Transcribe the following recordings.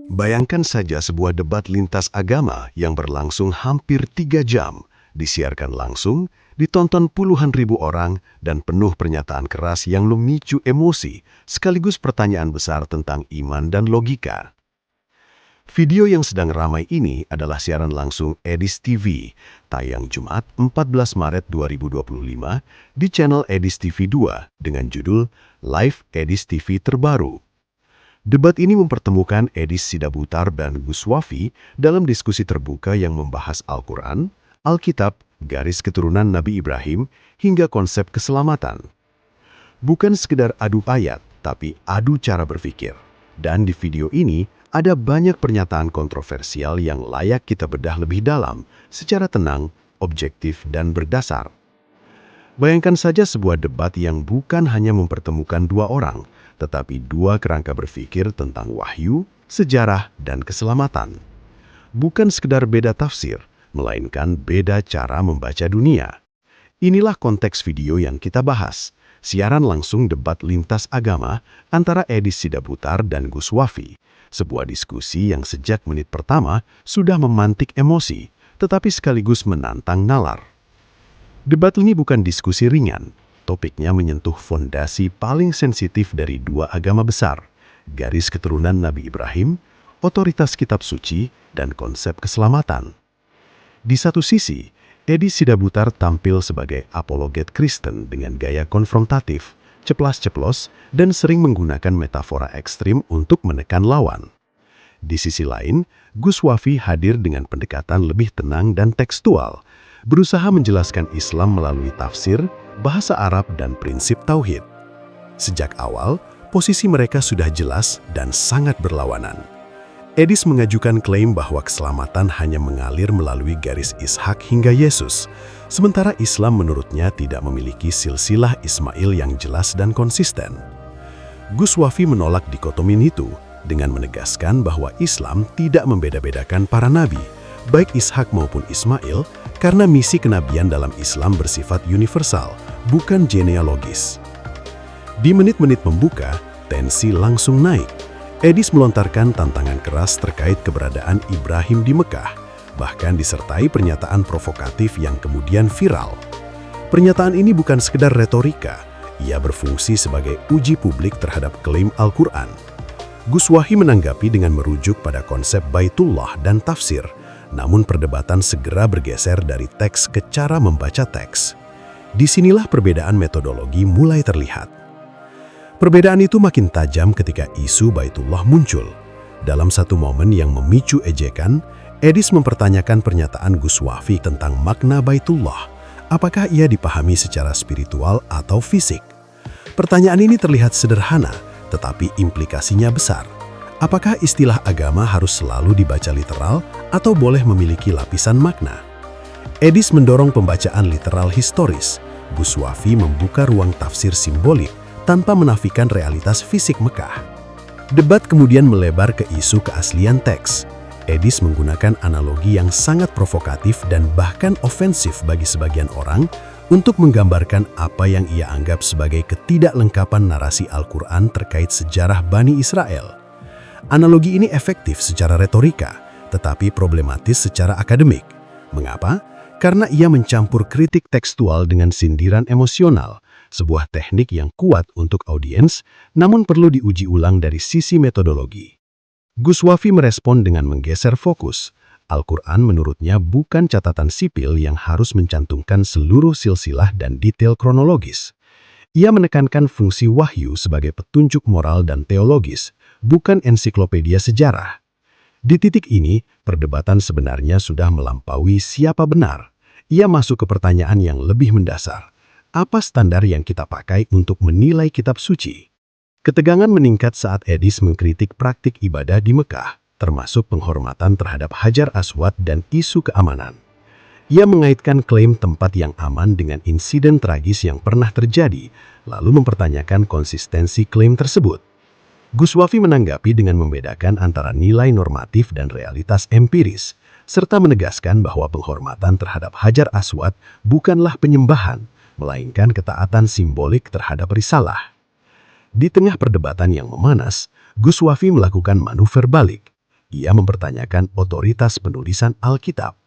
Bayangkan saja sebuah debat lintas agama yang berlangsung hampir 3 jam, disiarkan langsung, ditonton puluhan ribu orang, dan penuh pernyataan keras yang memicu emosi, sekaligus pertanyaan besar tentang iman dan logika. Video yang sedang ramai ini adalah siaran langsung Edis TV, tayang Jumat 14 Maret 2025 di channel Edis TV 2 dengan judul Live Edis TV Terbaru. Debat ini mempertemukan Edis Sidabutar dan Gus Wafi dalam diskusi terbuka yang membahas Al-Quran, Alkitab, garis keturunan Nabi Ibrahim, hingga konsep keselamatan. Bukan sekedar adu ayat, tapi adu cara berpikir. Dan di video ini, ada banyak pernyataan kontroversial yang layak kita bedah lebih dalam, secara tenang, objektif, dan berdasar. Bayangkan saja sebuah debat yang bukan hanya mempertemukan dua orang, tetapi dua kerangka berpikir tentang wahyu, sejarah, dan keselamatan. Bukan sekedar beda tafsir, melainkan beda cara membaca dunia. Inilah konteks video yang kita bahas, siaran langsung debat lintas agama antara Edis Sidabutar dan Gus Wafi, sebuah diskusi yang sejak menit pertama sudah memantik emosi, tetapi sekaligus menantang nalar. Debat ini bukan diskusi ringan. Topiknya menyentuh fondasi paling sensitif dari dua agama besar, garis keturunan Nabi Ibrahim, otoritas kitab suci, dan konsep keselamatan. Di satu sisi, Edis Sidabutar tampil sebagai apologet Kristen dengan gaya konfrontatif, ceplas-ceplos, dan sering menggunakan metafora ekstrim untuk menekan lawan. Di sisi lain, Gus Wafi hadir dengan pendekatan lebih tenang dan tekstual, berusaha menjelaskan Islam melalui tafsir, bahasa Arab, dan prinsip tauhid. Sejak awal, posisi mereka sudah jelas dan sangat berlawanan. Edis mengajukan klaim bahwa keselamatan hanya mengalir melalui garis Ishak hingga Yesus, sementara Islam menurutnya tidak memiliki silsilah Ismail yang jelas dan konsisten. Gus Wafi menolak dikotomi itu dengan menegaskan bahwa Islam tidak membeda-bedakan para nabi, baik Ishak maupun Ismail, karena misi kenabian dalam Islam bersifat universal, bukan genealogis. Di menit-menit pembuka, tensi langsung naik. Edis melontarkan tantangan keras terkait keberadaan Ibrahim di Mekah, bahkan disertai pernyataan provokatif yang kemudian viral. Pernyataan ini bukan sekedar retorika, ia berfungsi sebagai uji publik terhadap klaim Al-Quran. Gus Wafi menanggapi dengan merujuk pada konsep Baitullah dan tafsir, namun perdebatan segera bergeser dari teks ke cara membaca teks. Disinilah perbedaan metodologi mulai terlihat. Perbedaan itu makin tajam ketika isu Baitullah muncul. Dalam satu momen yang memicu ejekan, Edis mempertanyakan pernyataan Gus Wafi tentang makna Baitullah. Apakah ia dipahami secara spiritual atau fisik? Pertanyaan ini terlihat sederhana, tetapi implikasinya besar. Apakah istilah agama harus selalu dibaca literal atau boleh memiliki lapisan makna? Edis mendorong pembacaan literal historis. Gus Wafi membuka ruang tafsir simbolik tanpa menafikan realitas fisik Mekah. Debat kemudian melebar ke isu keaslian teks. Edis menggunakan analogi yang sangat provokatif dan bahkan ofensif bagi sebagian orang untuk menggambarkan apa yang ia anggap sebagai ketidaklengkapan narasi Al-Quran terkait sejarah Bani Israel. Analogi ini efektif secara retorika, tetapi problematis secara akademik. Mengapa? Karena ia mencampur kritik tekstual dengan sindiran emosional, sebuah teknik yang kuat untuk audiens, namun perlu diuji ulang dari sisi metodologi. Gus Wafi merespon dengan menggeser fokus. Al-Quran menurutnya bukan catatan sipil yang harus mencantumkan seluruh silsilah dan detail kronologis. Ia menekankan fungsi wahyu sebagai petunjuk moral dan teologis, bukan ensiklopedia sejarah. Di titik ini, perdebatan sebenarnya sudah melampaui siapa benar. Ia masuk ke pertanyaan yang lebih mendasar. Apa standar yang kita pakai untuk menilai kitab suci? Ketegangan meningkat saat Edis mengkritik praktik ibadah di Mekah, termasuk penghormatan terhadap Hajar Aswad dan isu keamanan. Ia mengaitkan klaim tempat yang aman dengan insiden tragis yang pernah terjadi, lalu mempertanyakan konsistensi klaim tersebut. Gus Wafi menanggapi dengan membedakan antara nilai normatif dan realitas empiris, serta menegaskan bahwa penghormatan terhadap Hajar Aswad bukanlah penyembahan, melainkan ketaatan simbolik terhadap risalah. Di tengah perdebatan yang memanas, Gus Wafi melakukan manuver balik. Ia mempertanyakan otoritas penulisan Alkitab.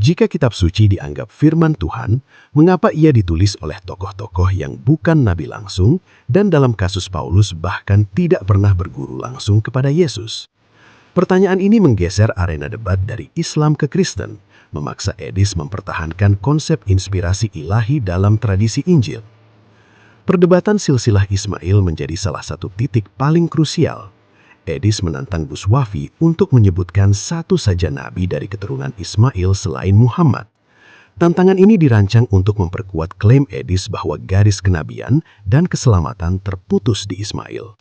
Jika kitab suci dianggap firman Tuhan, mengapa ia ditulis oleh tokoh-tokoh yang bukan nabi langsung dan dalam kasus Paulus bahkan tidak pernah berguru langsung kepada Yesus? Pertanyaan ini menggeser arena debat dari Islam ke Kristen, memaksa Edis mempertahankan konsep inspirasi ilahi dalam tradisi Injil. Perdebatan silsilah Ismail menjadi salah satu titik paling krusial. Edis menantang Buswafi untuk menyebutkan satu saja nabi dari keturunan Ismail selain Muhammad. Tantangan ini dirancang untuk memperkuat klaim Edis bahwa garis kenabian dan keselamatan terputus di Ismail.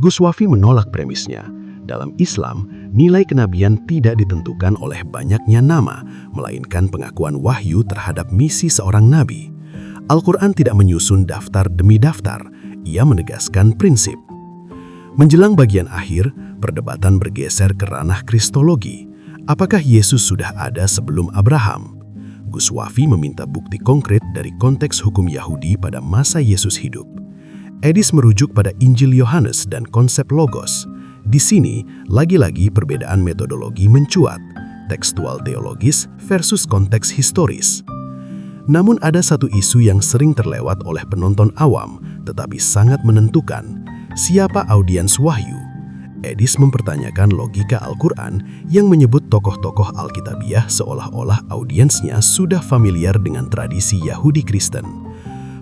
Buswafi menolak premisnya. Dalam Islam, nilai kenabian tidak ditentukan oleh banyaknya nama, melainkan pengakuan wahyu terhadap misi seorang nabi. Al-Quran tidak menyusun daftar demi daftar, ia menegaskan prinsip. Menjelang bagian akhir, perdebatan bergeser ke ranah kristologi. Apakah Yesus sudah ada sebelum Abraham? Buswafi meminta bukti konkret dari konteks hukum Yahudi pada masa Yesus hidup. Edis merujuk pada Injil Yohanes dan konsep logos. Di sini, lagi-lagi perbedaan metodologi mencuat, tekstual teologis versus konteks historis. Namun ada satu isu yang sering terlewat oleh penonton awam, tetapi sangat menentukan. Siapa audiens wahyu? Edis mempertanyakan logika Al-Quran yang menyebut tokoh-tokoh Alkitabiah seolah-olah audiensnya sudah familiar dengan tradisi Yahudi Kristen.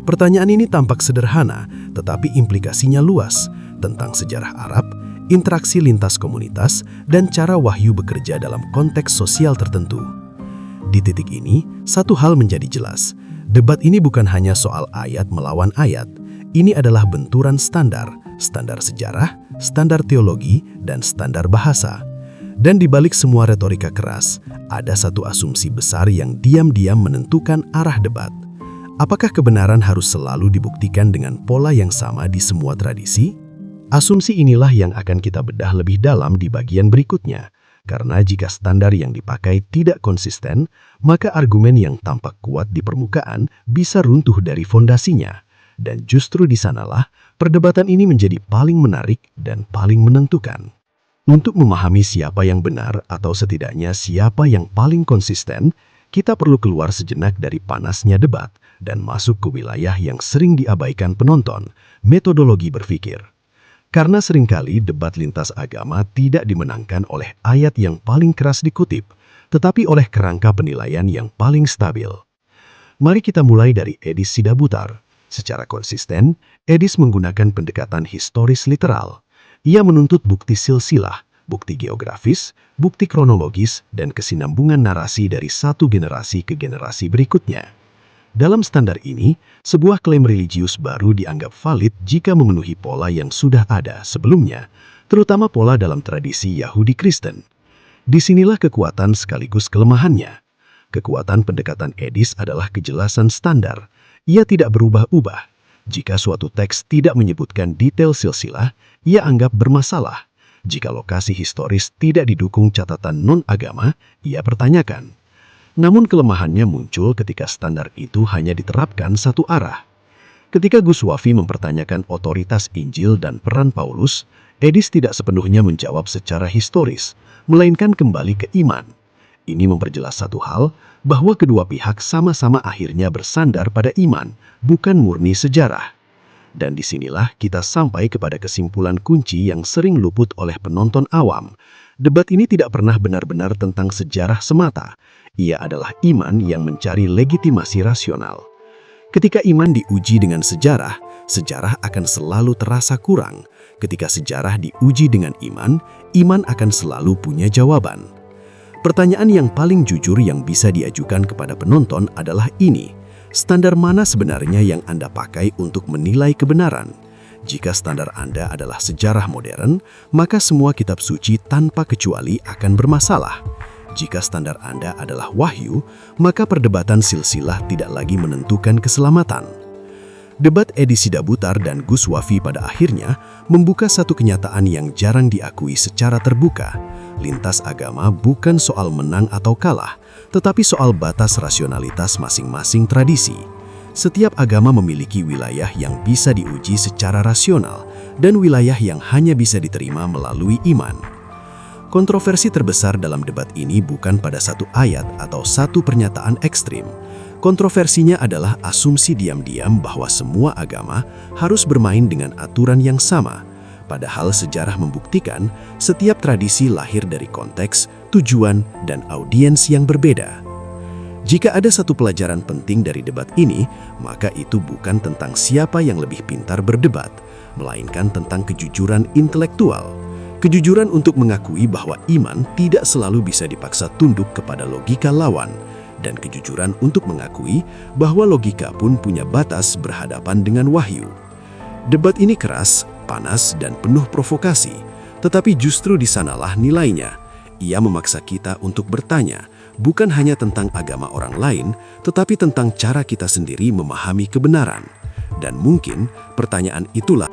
Pertanyaan ini tampak sederhana, tetapi implikasinya luas tentang sejarah Arab, interaksi lintas komunitas, dan cara wahyu bekerja dalam konteks sosial tertentu. Di titik ini, satu hal menjadi jelas. Debat ini bukan hanya soal ayat melawan ayat. Ini adalah benturan standar sejarah, standar teologi, dan standar bahasa. Dan di balik semua retorika keras, ada satu asumsi besar yang diam-diam menentukan arah debat. Apakah kebenaran harus selalu dibuktikan dengan pola yang sama di semua tradisi? Asumsi inilah yang akan kita bedah lebih dalam di bagian berikutnya. Karena jika standar yang dipakai tidak konsisten, maka argumen yang tampak kuat di permukaan bisa runtuh dari fondasinya. Dan justru di sanalah perdebatan ini menjadi paling menarik dan paling menentukan. Untuk memahami siapa yang benar atau setidaknya siapa yang paling konsisten, kita perlu keluar sejenak dari panasnya debat dan masuk ke wilayah yang sering diabaikan penonton, metodologi berpikir. Karena seringkali debat lintas agama tidak dimenangkan oleh ayat yang paling keras dikutip, tetapi oleh kerangka penilaian yang paling stabil. Mari kita mulai dari Edis Sidabutar. Secara konsisten, Edis menggunakan pendekatan historis literal. Ia menuntut bukti silsilah, bukti geografis, bukti kronologis, dan kesinambungan narasi dari satu generasi ke generasi berikutnya. Dalam standar ini, sebuah klaim religius baru dianggap valid jika memenuhi pola yang sudah ada sebelumnya, terutama pola dalam tradisi Yahudi Kristen. Disinilah kekuatan sekaligus kelemahannya. Kekuatan pendekatan Edis adalah kejelasan standar. Ia tidak berubah-ubah. Jika suatu teks tidak menyebutkan detail silsilah, ia anggap bermasalah. Jika lokasi historis tidak didukung catatan non-agama, ia pertanyakan. Namun kelemahannya muncul ketika standar itu hanya diterapkan satu arah. Ketika Buswafi mempertanyakan otoritas Injil dan peran Paulus, Edis tidak sepenuhnya menjawab secara historis, melainkan kembali ke iman. Ini memperjelas satu hal, bahwa kedua pihak sama-sama akhirnya bersandar pada iman, bukan murni sejarah. Dan disinilah kita sampai kepada kesimpulan kunci yang sering luput oleh penonton awam. Debat ini tidak pernah benar-benar tentang sejarah semata. Ia adalah iman yang mencari legitimasi rasional. Ketika iman diuji dengan sejarah, sejarah akan selalu terasa kurang. Ketika sejarah diuji dengan iman, iman akan selalu punya jawaban. Pertanyaan yang paling jujur yang bisa diajukan kepada penonton adalah ini. Standar mana sebenarnya yang Anda pakai untuk menilai kebenaran? Jika standar Anda adalah sejarah modern, maka semua kitab suci tanpa kecuali akan bermasalah. Jika standar Anda adalah wahyu, maka perdebatan silsilah tidak lagi menentukan keselamatan. Debat Edis Sidabutar dan Buswafi pada akhirnya membuka satu kenyataan yang jarang diakui secara terbuka. Lintas agama bukan soal menang atau kalah, tetapi soal batas rasionalitas masing-masing tradisi. Setiap agama memiliki wilayah yang bisa diuji secara rasional dan wilayah yang hanya bisa diterima melalui iman. Kontroversi terbesar dalam debat ini bukan pada satu ayat atau satu pernyataan ekstrim. Kontroversinya adalah asumsi diam-diam bahwa semua agama harus bermain dengan aturan yang sama. Padahal sejarah membuktikan setiap tradisi lahir dari konteks, tujuan, dan audiens yang berbeda. Jika ada satu pelajaran penting dari debat ini, maka itu bukan tentang siapa yang lebih pintar berdebat, melainkan tentang kejujuran intelektual. Kejujuran untuk mengakui bahwa iman tidak selalu bisa dipaksa tunduk kepada logika lawan, dan kejujuran untuk mengakui bahwa logika pun punya batas berhadapan dengan wahyu. Debat ini keras, panas, dan penuh provokasi, tetapi justru di sanalah nilainya. Ia memaksa kita untuk bertanya, bukan hanya tentang agama orang lain, tetapi tentang cara kita sendiri memahami kebenaran. Dan mungkin pertanyaan itulah